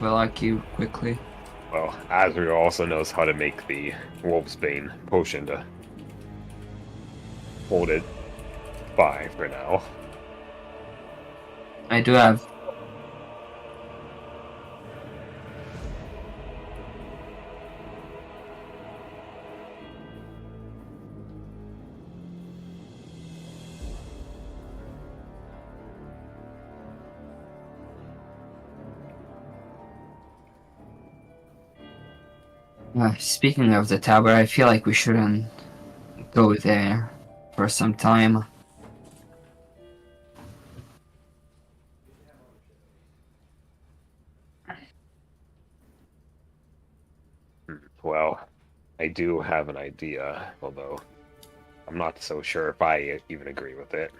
Well, like you quickly. Well, Azrael also knows how to make the Wolf's Bane potion to hold it by for now. I do have. Speaking of the tower, I feel like we shouldn't go there for some time. Well, I do have an idea, although I'm not so sure if I even agree with it.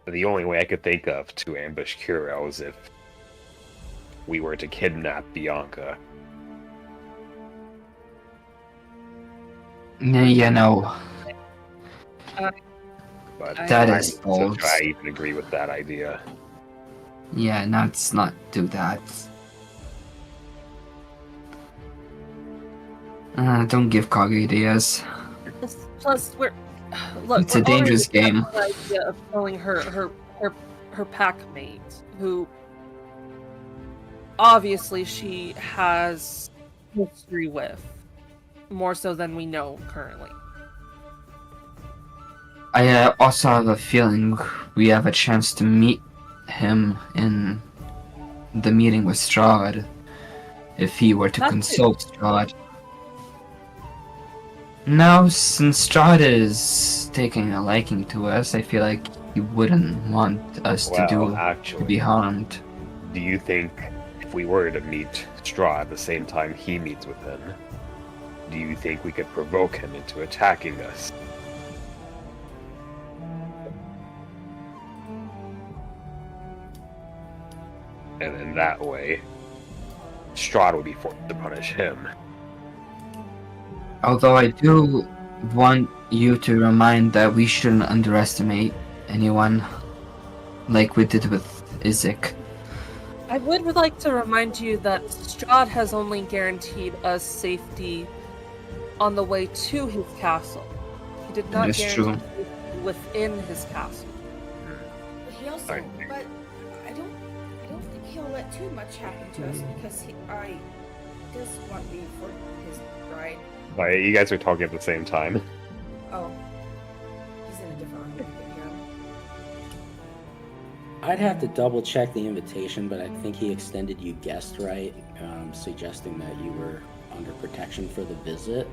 The only way I could think of to ambush Kuro is if we were to kidnap Bianca. Yeah, no. But That I'm is not so bold. sure I even agree with that idea. Yeah, let's not do that. Don't give Kage ideas. Plus, look. It's a dangerous game. The idea of killing her pack mate, who obviously she has history with, more so than we know currently. I also have a feeling we have a chance to meet him in the meeting with Strahd, if he were to consult Strahd. No, since Strahd is taking a liking to us, I feel like he wouldn't want us to be harmed. Do you think if we were to meet Strahd at the same time he meets with him, do you think we could provoke him into attacking us? And in that way, Strahd would be forced to punish him. Although I do want you to remind that we shouldn't underestimate anyone, like we did with Izek. I would like to remind you that Strahd has only guaranteed us safety on the way to his castle. He did not guarantee safety within his castle. He also, but I don't think he'll let too much happen to us because he does want me for his bride. But you guys are talking at the same time. Oh, he's in a different room. I'd have to double check the invitation, but I think he extended you guest right, suggesting that you were under protection for the visit.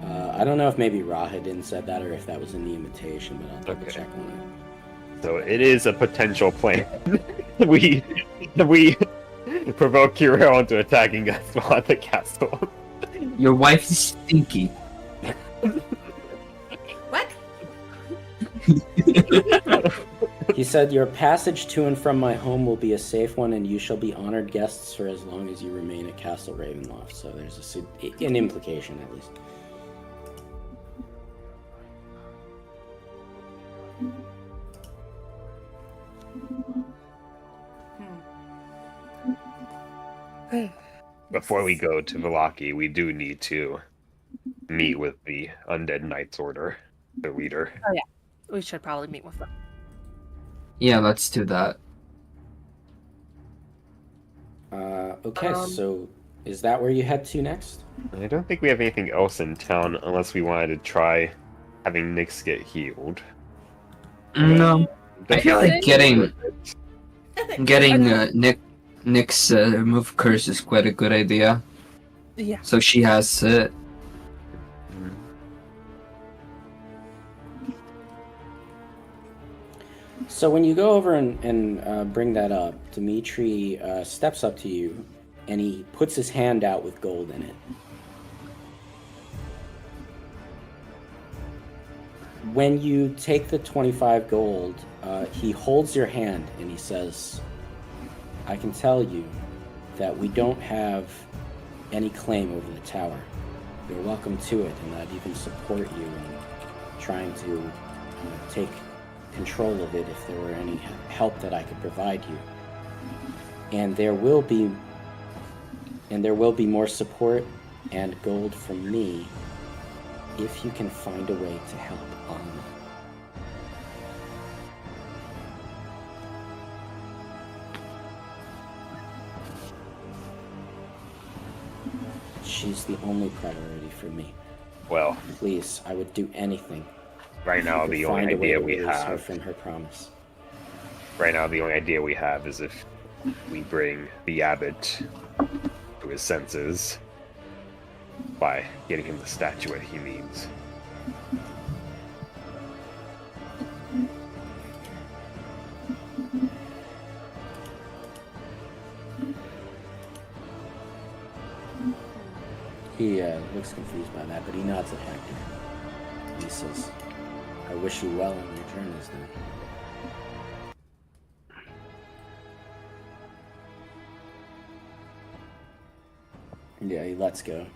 I don't know if maybe Rahadin said that or if that was in the invitation, but I'll double check on it. So it is a potential plan. we provoke Kuro into attacking us while at the castle. Your wife is stinky. What? He said, "Your passage to and from my home will be a safe one, and you shall be honored guests for as long as you remain at Castle Ravenloft." So there's an implication, at least. Before we go to Vallaki, we do need to meet with the Undead Knights Order, the leader. Oh yeah, we should probably meet with them. Yeah, let's do that. Okay, so is that where you head to next? I don't think we have anything else in town unless we wanted to try having Nyx get healed. No, I feel like getting Nyx remove curse is quite a good idea. Yeah. So she has it. So when you go over and bring that up, Dimitri steps up to you, and he puts his hand out with gold in it. When you take the 25 gold, he holds your hand and he says, "I can tell you that we don't have any claim over the tower. You're welcome to it, and I'd even support you in trying to take control of it if there were any help that I could provide you. And there will be more support and gold from me if you can find a way to help Anna. She's the only priority for me. Well, Please, I would do anything. right now to the find only a way idea to we release her have from her promise. right now the only idea we have is if we bring the abbot to his senses by getting him the statuette he needs. He looks confused by that, but he nods at Hector. He says, I wish you well on your journeys then. Yeah, he lets go.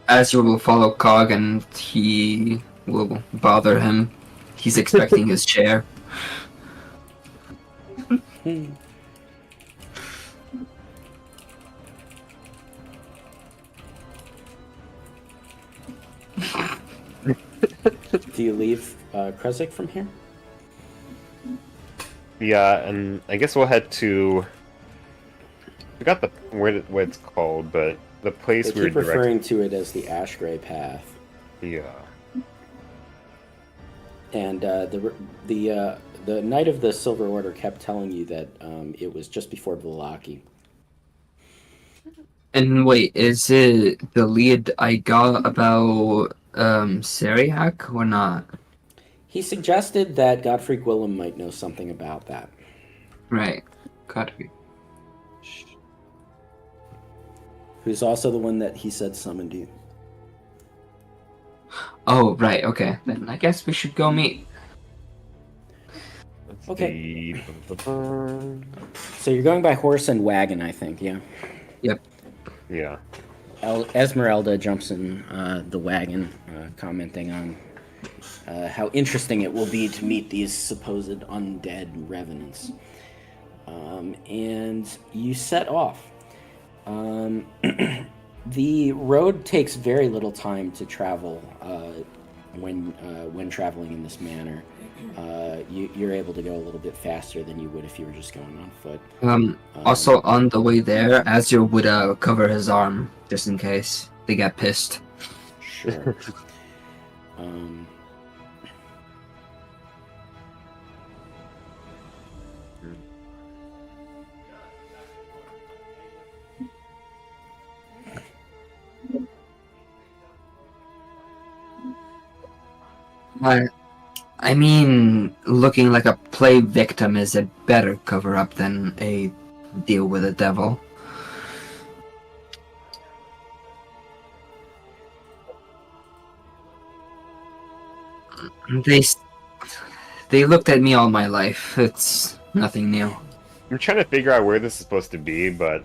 Azure will follow Cog and he will bother him. He's expecting his chair. Do you leave Kresik from here? Yeah, and I guess we'll head to. I forgot what it's called, but the place They we were keep referring to it as the Ashgrey Path. Yeah. And the Knight of the Silver Order kept telling you that it was just before Vallaki. And wait, is it the lead I got about Syriac or not? He suggested that Godfrey Gwillem might know something about that. Right. Godfrey. Who's also the one that he said summoned you. Oh, right, okay. Then I guess we should go meet. Okay. So you're going by horse and wagon, I think, yeah? Yep. Yeah. Esmeralda jumps in the wagon, commenting on how interesting it will be to meet these supposed undead revenants. And you set off. The road takes very little time to travel when traveling in this manner. You're able to go a little bit faster than you would if you were just going on foot. Also, on the way there, Azure would cover his arm, just in case they get pissed. Sure. I mean, looking like a play victim is a better cover-up than a deal with a devil. They looked at me all my life. It's nothing new. I'm trying to figure out where this is supposed to be, but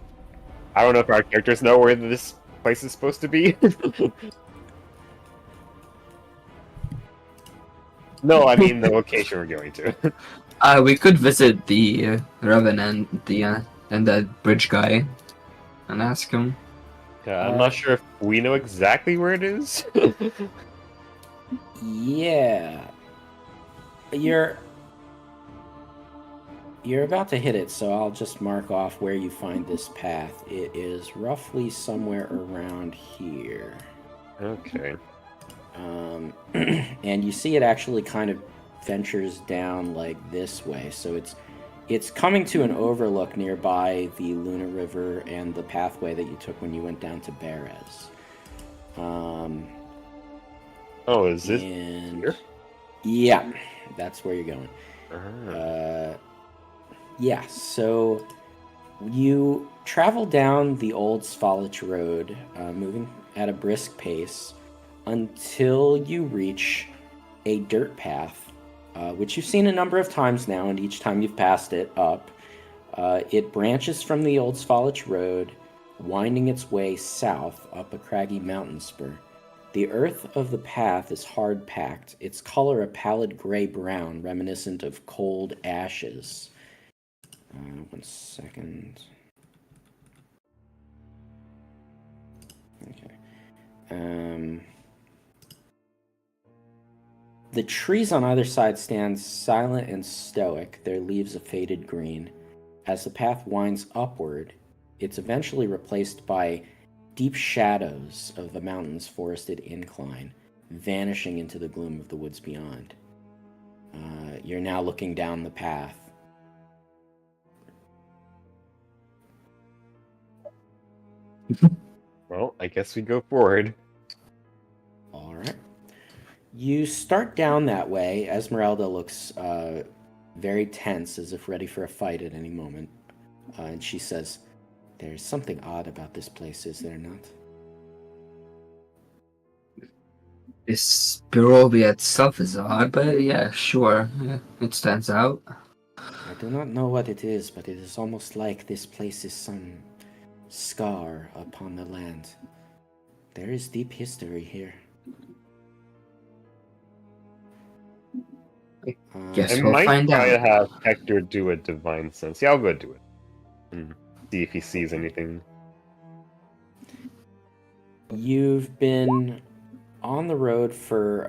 I don't know if our characters know where this place is supposed to be. No, I mean the location we're going to. We could visit the Revenant, and the bridge guy, and ask him. Yeah, I'm not sure if we know exactly where it is. Yeah. You're about to hit it, so I'll just mark off where you find this path. It is roughly somewhere around here. Okay. And you see it actually kind of ventures down like this way. So it's coming to an overlook nearby the Luna River and the pathway that you took when you went down to Beres. Oh, is this here? Yeah, that's where you're going. Uh-huh. Yeah, so you travel down the old Svalich Road, moving at a brisk pace, until you reach a dirt path, which you've seen a number of times now, and each time you've passed it up. It branches from the old Svalich Road winding its way south up a craggy mountain spur. The earth of the path is hard-packed, its color a pallid gray-brown, reminiscent of cold ashes. 1 second. Okay. The trees on either side stand silent and stoic, their leaves a faded green. As the path winds upward, it's eventually replaced by deep shadows of the mountain's forested incline, vanishing into the gloom of the woods beyond. You're now looking down the path. Well, I guess we go forward. All right. You start down that way. Esmeralda looks very tense, as if ready for a fight at any moment. And she says, "There's something odd about this place, is there not?" This Barovia itself is odd, but yeah, sure. Yeah, it stands out. I do not know what it is, but it is almost like this place is some scar upon the land. There is deep history here. Guess I we'll might find try to out. have Hector do a divine sense. Yeah, I'll go do it. And see if he sees anything. You've been on the road for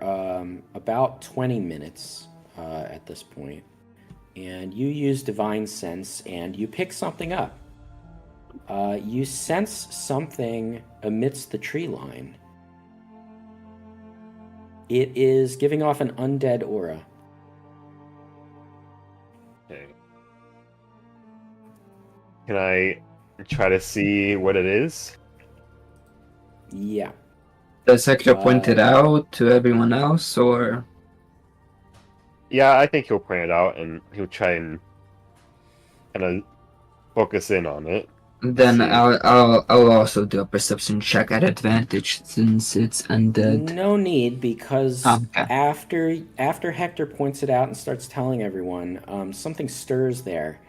about 20 minutes at this point, and you use divine sense and you pick something up. You sense something amidst the tree line. It is giving off an undead aura. Okay. Can I try to see what it is? Yeah. Does Hector point it out to everyone else, or? Yeah, I think he'll point it out and he'll try and kind of focus in on it. Then See. I'll also do a perception check at advantage since it's undead. No need, because Okay. after Hector points it out and starts telling everyone, something stirs there,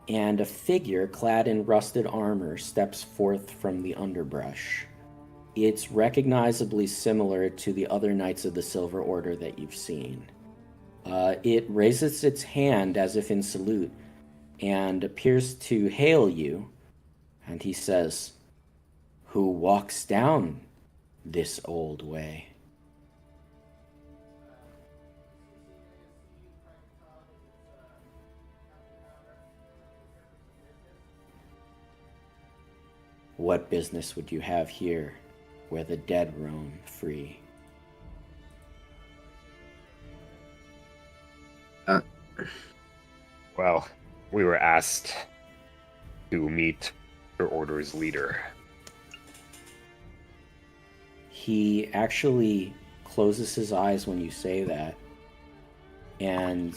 and a figure clad in rusted armor steps forth from the underbrush. It's recognizably similar to the other Knights of the Silver Order that you've seen. It raises its hand as if in salute, and appears to hail you, and he says, "Who walks down this old way?" What business would you have here, where the dead roam free? Well, we were asked to meet your order's leader. He actually closes his eyes when you say that, and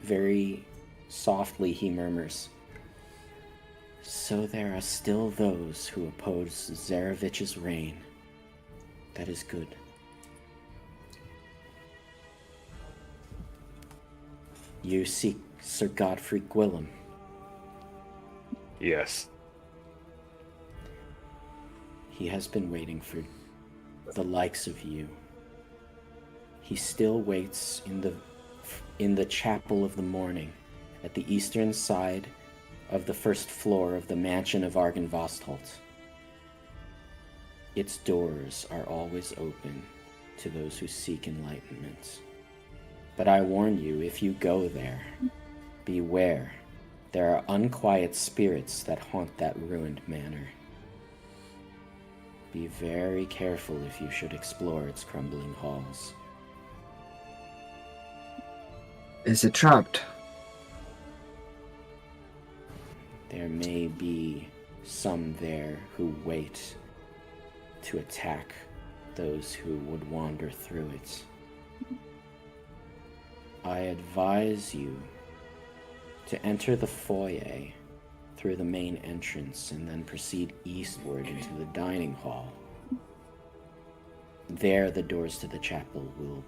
very softly he murmurs, "So there are still those who oppose Zarevich's reign. That is good. You seek Sir Godfrey Gwillem." Yes. He has been waiting for the likes of you. He still waits in the chapel of the morning at the eastern side of the first floor of the mansion of Argynvostholt. Its doors are always open to those who seek enlightenment. But I warn you, if you go there, beware. There are unquiet spirits that haunt that ruined manor. Be very careful if you should explore its crumbling halls. Is it trapped? There may be some there who wait to attack those who would wander through it. I advise you to enter the foyer through the main entrance and then proceed eastward into the dining hall. There, the doors to the chapel will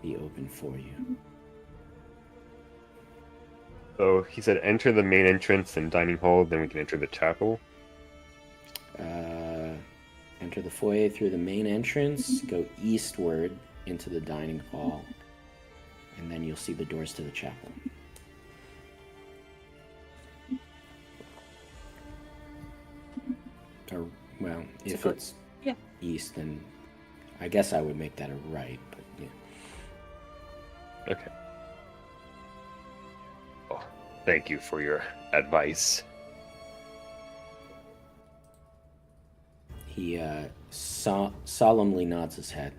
be open for you. So he said enter the main entrance and dining hall, then we can enter the chapel. Enter the foyer through the main entrance, go eastward into the dining hall, and then you'll see the doors to the chapel. Or, well, if it's east, then I guess I would make that a right, but yeah. Okay. Oh, thank you for your advice. He solemnly nods his head.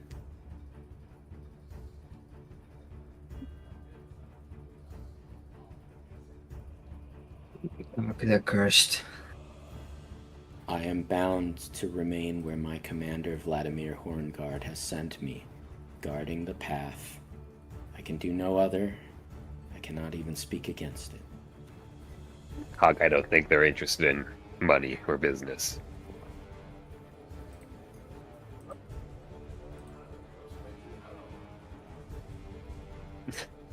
Don't be that cursed. I am bound to remain where my commander Vladimir Horngard has sent me, guarding the path. I can do no other. I cannot even speak against it. Hog, I don't think they're interested in money or business.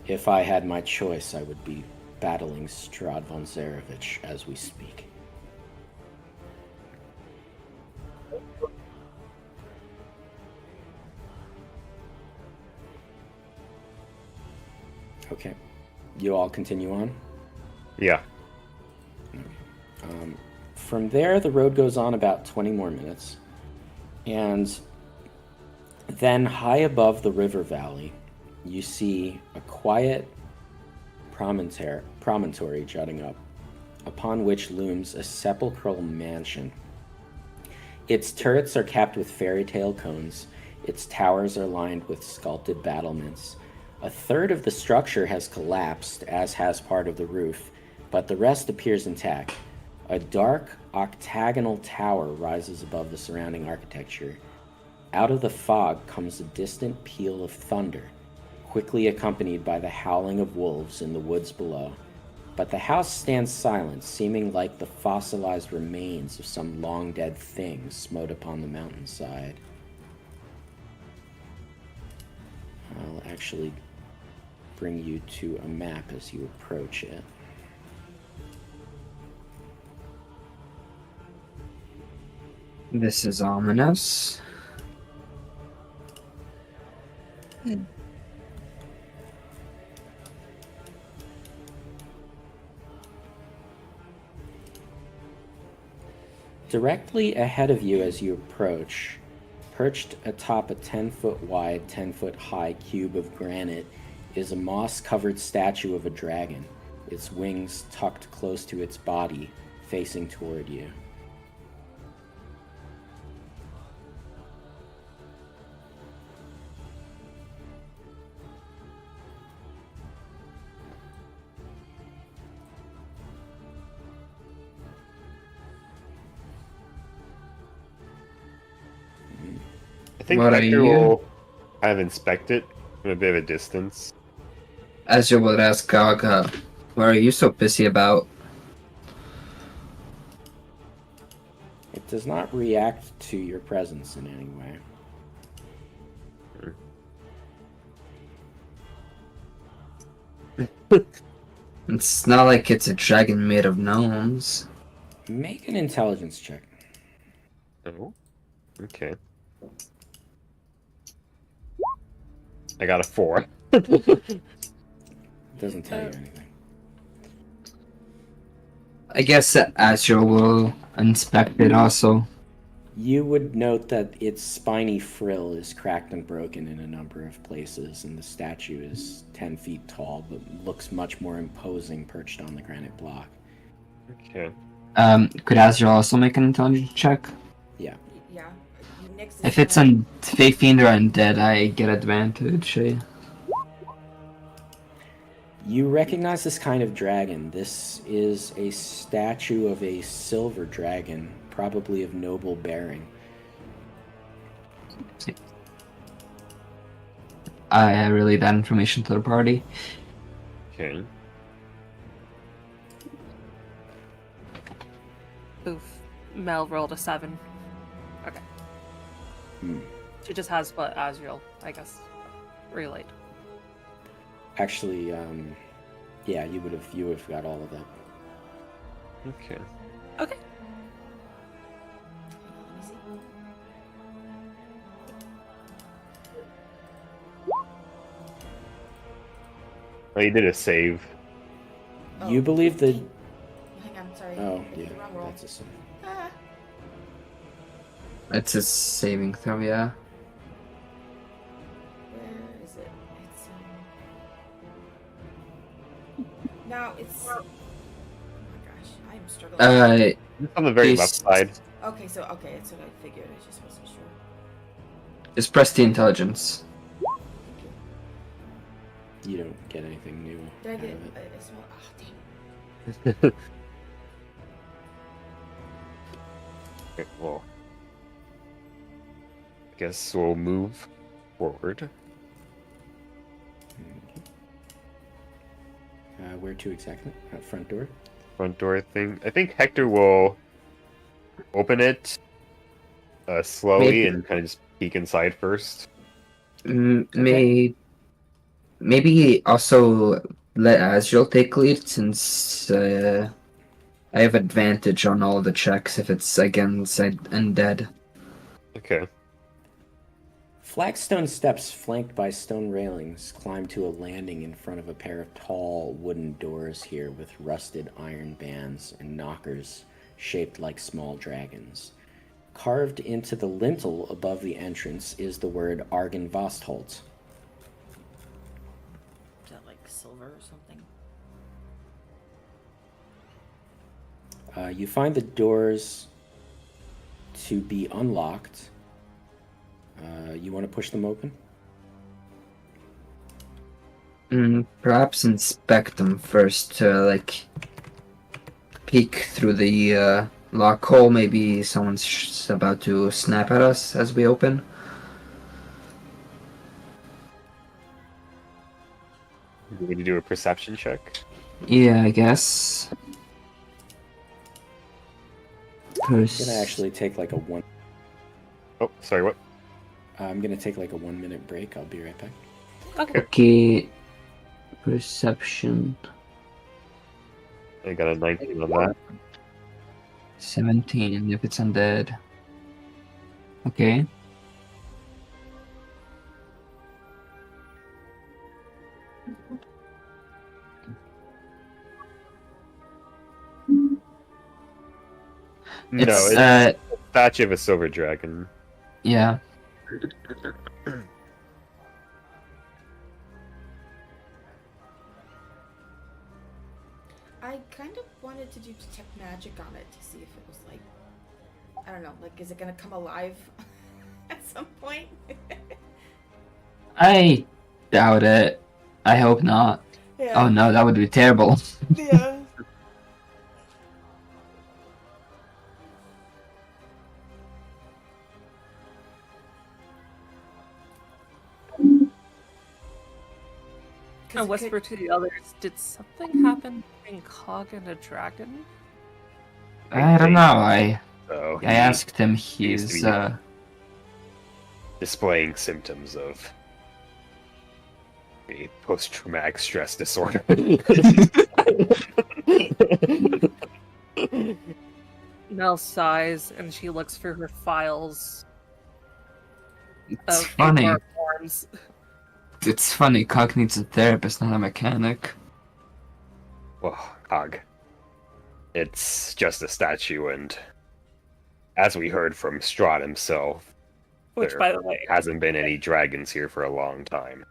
If I had my choice, I would be battling Strahd von Zarevich as we speak. Okay. You all continue on? Yeah. From there, the road goes on about 20 more minutes. And then high above the river valley, you see a quiet promontory jutting up, upon which looms a sepulchral mansion. Its turrets are capped with fairy tale cones. Its towers are lined with sculpted battlements. A third of the structure has collapsed, as has part of the roof, but the rest appears intact. A dark, octagonal tower rises above the surrounding architecture. Out of the fog comes a distant peal of thunder, quickly accompanied by the howling of wolves in the woods below. But the house stands silent, seeming like the fossilized remains of some long-dead thing smote upon the mountainside. I'll actually bring you to a map as you approach it. This is ominous. Directly ahead of you as you approach, perched atop a 10-foot wide, 10-foot high cube of granite, is a moss-covered statue of a dragon, its wings tucked close to its body, facing toward you. I think What are Hector you? will kind of inspect it from a bit of a distance. As you would ask Gaga, what are you so busy about? It does not react to your presence in any way. It's not like it's a dragon made of gnomes. Make an intelligence check. Oh, okay. I got a 4. It doesn't tell you anything. I guess Azure will inspect it also. You would note that its spiny frill is cracked and broken in a number of places, and the statue is 10 feet tall, but looks much more imposing perched on the granite block. Okay. Could Azure also make an intelligence check? Yeah. Yeah. You nix If it's on Fey Fiend or Undead, I get advantage. You recognize this kind of dragon. This is a statue of a silver dragon, probably of noble bearing. I relay that information to the party. Okay. Oof. Mel rolled a 7. Okay. She just has what Azriel, I guess, relayed. Actually, yeah, you would have got all of that. Okay. Okay. you did a save. You believe the... Hang on, sorry. Oh, I did yeah. the wrong roll. That's a sin. Ah. It's a saving throw, yeah. Where is it? It's now it's. Oh my gosh, I am struggling. It's on the very Yes. left side. Okay, so okay, it's what I figured. I just wasn't sure. Just press the intelligence. Thank you. You don't get anything new. Did I out get of it. a small? Oh, dang. Okay, well, I guess we'll move forward. Where to exactly? Front door? Front door thing. I think Hector will open it slowly Maybe. and kind of just peek inside first. Maybe also let Azrael take lead, since I have advantage on all the checks if it's against undead. Okay. Flagstone steps flanked by stone railings climb to a landing in front of a pair of tall wooden doors here with rusted iron bands and knockers shaped like small dragons. Carved into the lintel above the entrance is the word Argenvastholt. Is that like silver or something? You find the doors to be unlocked. You want to push them open? Perhaps inspect them first to, like, peek through the lock hole. Maybe someone's about to snap at us as we open. We need to do a perception check. Yeah, I guess. I'm gonna actually take like a one. Oh, sorry, what? I'm gonna take like a 1 minute break. I'll be right back. Okay. Perception. I got a 19 on that. 17 if it's undead. Okay. No, It's, it's a statue of a silver dragon. yeah. I kind of wanted to do detect magic on it to see if it was like, I don't know, like is it gonna come alive at some point? I doubt it. I hope not. Yeah. Oh no, that would be terrible. Yeah. I whisper to the others, did something happen between Cog and a dragon? I don't know. I So asked him. seems to He's be- displaying symptoms of a post-traumatic stress disorder. Mel sighs and she looks for her files It's of funny. HR forms. It's funny. Cog needs a therapist, not a mechanic. Well, Cog. It's just a statue, and as we heard from Strahd himself, Which, there by the way, hasn't been any dragons here for a long time.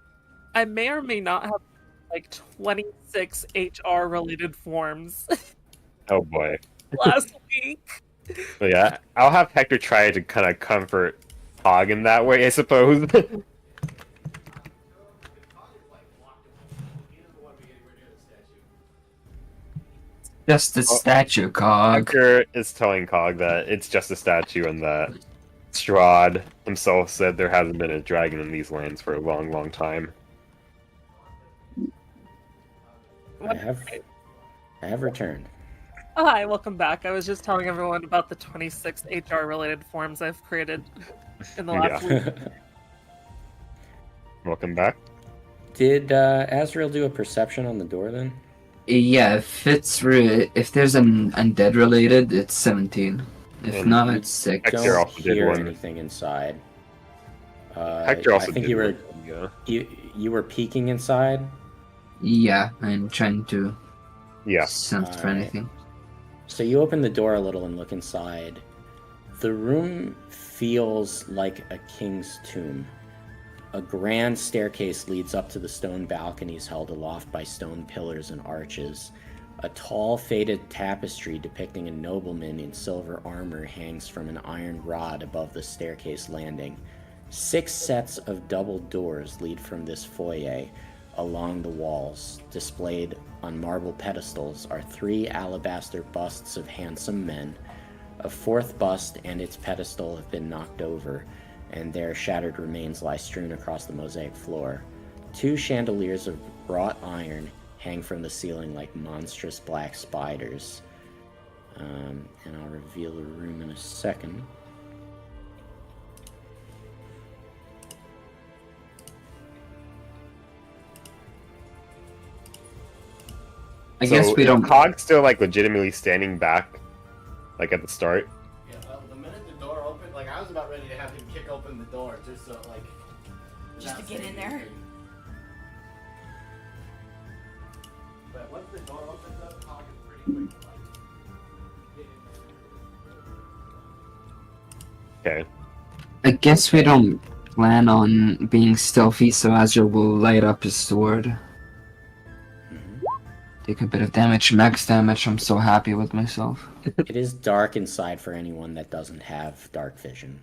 I may or may not have like 26 HR related forms Oh boy. last week. But yeah, I'll have Hector try to kind of comfort Cog in that way, I suppose. Just a statue, Cog. Hector is telling Cog that it's just a statue and that Strahd himself said there hasn't been a dragon in these lands for a long, long time. I have returned. Hi, welcome back. I was just telling everyone about the 26 HR related forms I've created in the last week. Welcome back. Did Azrael do a perception on the door then? Yeah, if there's an undead related, it's 17. If And not, it's 6. Hector Don't also did hear one. anything inside. Hector also I think did you were one, yeah. you were peeking inside. Yeah, I'm trying to Yeah. sense for Alright. anything. So you open the door a little and look inside. The room feels like a king's tomb. A grand staircase leads up to the stone balconies held aloft by stone pillars and arches. A tall, faded tapestry depicting a nobleman in silver armor hangs from an iron rod above the staircase landing. 6 sets of double doors lead from this foyer along the walls. Displayed on marble pedestals are 3 alabaster busts of handsome men. A 4th bust and its pedestal have been knocked over, and their shattered remains lie strewn across the mosaic floor. 2 chandeliers of wrought iron hang from the ceiling like monstrous black spiders. And I'll reveal the room in a second. I guess we is don't. Cog still like legitimately standing back, like at the start? Yeah, the minute the door opened, like I was about ready to have him kick open the door just so like. Just to not get say in there? anything. But once the door opens up, Cog is pretty quick to like get in there. Okay. I guess we don't plan on being stealthy, so Azure will light up his sword. Take a bit of damage, max damage. I'm so happy with myself. It is dark inside for anyone that doesn't have dark vision.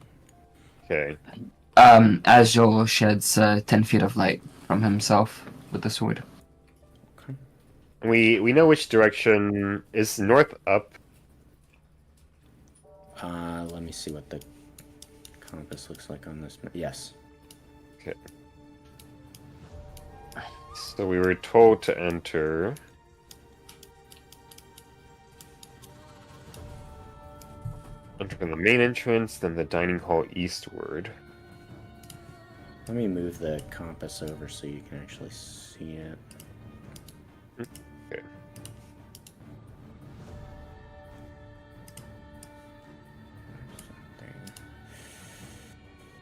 Okay. Azure sheds 10 feet of light from himself with the sword. We know which direction is north up. Let me see what the compass looks like on this. Yes. Okay. So we were told to enter. Enter from the main entrance, then the dining hall eastward. Let me move the compass over so you can actually see it. Okay.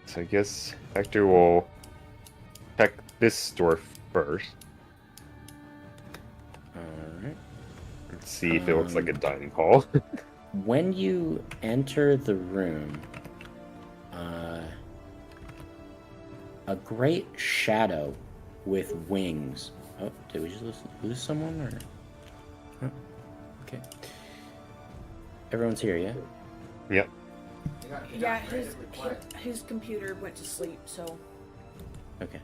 So I guess Hector will check this door first Alright. and see if it looks like a dining hall. When you enter the room, a great shadow with wings. Oh, did we just lose someone? Or? Oh, okay. Everyone's here, yeah? Yep. Yeah, his computer went to sleep, so. Okay.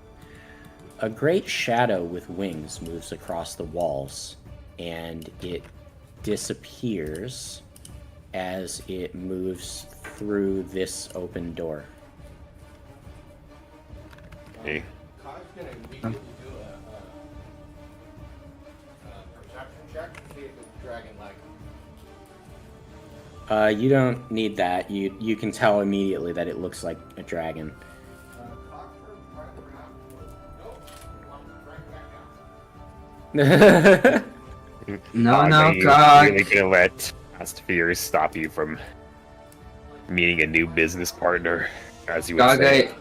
A great shadow with wings moves across the walls, and it disappears as it moves through this open door. Okay. Cog's gonna immediately do a perception check to see if it's dragon-like. You don't need that. You can tell immediately that it looks like a dragon. Cog turns right around. Nope. Right back down. No, Are no, you God. really gonna let past fears stop you from meeting a new business partner, as you would say?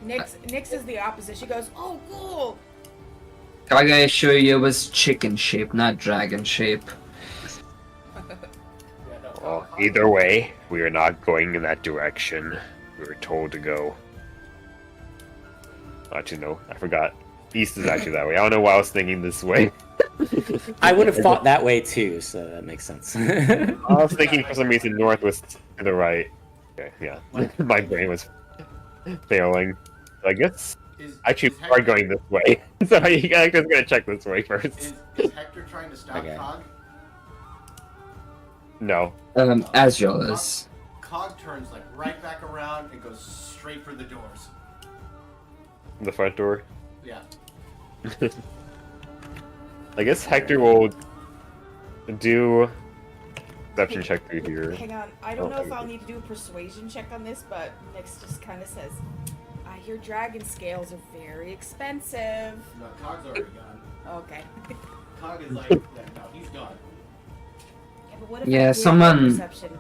Kage, Nyx is the opposite. She goes, "Oh, cool." Kage, I assure you it was chicken shape, not dragon shape. Yeah, no, Well, Cog- either way, we are not going in that direction. We were told to go. Actually, no, I forgot. East is actually that way. I don't know why I was thinking this way. I would have thought that way too, so that makes sense. I was thinking for some reason north was to the right. Okay, yeah. My brain was failing. So I guess actually is we are going this way. So you guys are gonna check this way first. Is Hector trying to stop Okay. Cog? No. Azure is. Cog turns like right back around and goes straight for the doors. The front door. Yeah. I guess Hector will do perception check through here. Hang on, I don't Oh, know if okay. I'll need to do a persuasion check on this, but Nyx just kind of says, "I hear dragon scales are very expensive." No, Cog's already gone. Okay. Cog is like, yeah, no, he's gone. Yeah, but what if Yeah, I did someone- perception?